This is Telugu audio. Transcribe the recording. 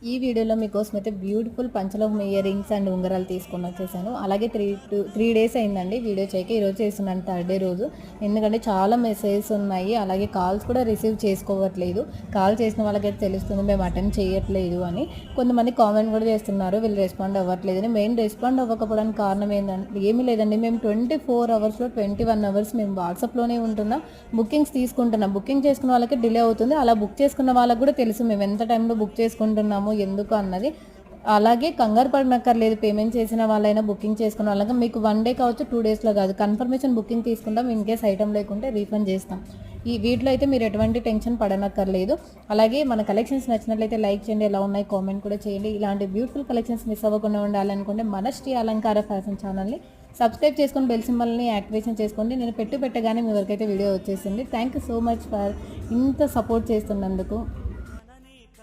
ఈ వీడియోలో మీకోసం అయితే బ్యూటిఫుల్ పంచలోహం ఇయర్ రింగ్స్ అండ్ ఉంగరాలు తీసుకొని వచ్చేసాను. అలాగే 3 డేస్ అయిందండి వీడియో చేయక. ఈరోజు చేస్తున్నాను థర్డ్ డే రోజు. ఎందుకంటే చాలా మెసేజెస్ ఉన్నాయి, అలాగే కాల్స్ కూడా రిసీవ్ చేసుకోవట్లేదు. కాల్ చేసిన వాళ్ళకైతే తెలుస్తుంది మేము అటెండ్ చేయట్లేదు అని. కొంతమంది కామెంట్ కూడా చేస్తున్నారు వీళ్ళు రెస్పాండ్ అవ్వట్లేదని. మెయిన్ రెస్పాండ్ అవ్వకపోవడానికి కారణం ఏంటంటే ఏమీ లేదండి, మేము 24 అవర్స్లో 21 అవర్స్ మేము వాట్సాప్లోనే ఉంటున్నాం, బుకింగ్స్ తీసుకుంటున్నాం. బుకింగ్ చేసుకున్న వాళ్ళకి డిలే అవుతుంది, అలా బుక్ చేసుకున్న వాళ్ళకి కూడా తెలుసు మేము ఎంత టైంలో బుక్ చేసుకుంటున్నాము ఎందుకు అన్నది. అలాగే కంగారు పడనక్కర్లేదు, పేమెంట్ చేసిన వాళ్ళైనా బుకింగ్ చేసుకున్న వాళ్ళకి మీకు 1 డే కావచ్చు 2 డేస్లో కాదు, కన్ఫర్మేషన్ బుకింగ్ తీసుకుంటాం. ఇన్ కేస్ ఐటమ్ లేకుంటే రీఫండ్ చేస్తాం. ఈ వీటిలో అయితే మీరు ఎటువంటి టెన్షన్ పడనక్కర్లేదు. అలాగే మన కలెక్షన్స్ నచ్చినట్లయితే లైక్ చేయండి, ఎలా ఉన్నాయి కామెంట్ కూడా చేయండి. ఇలాంటి బ్యూటిఫుల్ కలెక్షన్స్ మిస్ అవ్వకుండా ఉండాలనుకుంటే మన శ్రీ అలంకార ఫ్యాషన్ ఛానల్ని సబ్స్క్రైబ్ చేసుకొని బెల్ సింబల్ని యాక్టివేషన్ చేసుకోండి. నేను పెట్టగానే మీ వరకైతే వీడియో వచ్చేసింది. Thank you so much for ఇంత సపోర్ట్ చేస్తున్నందుకు.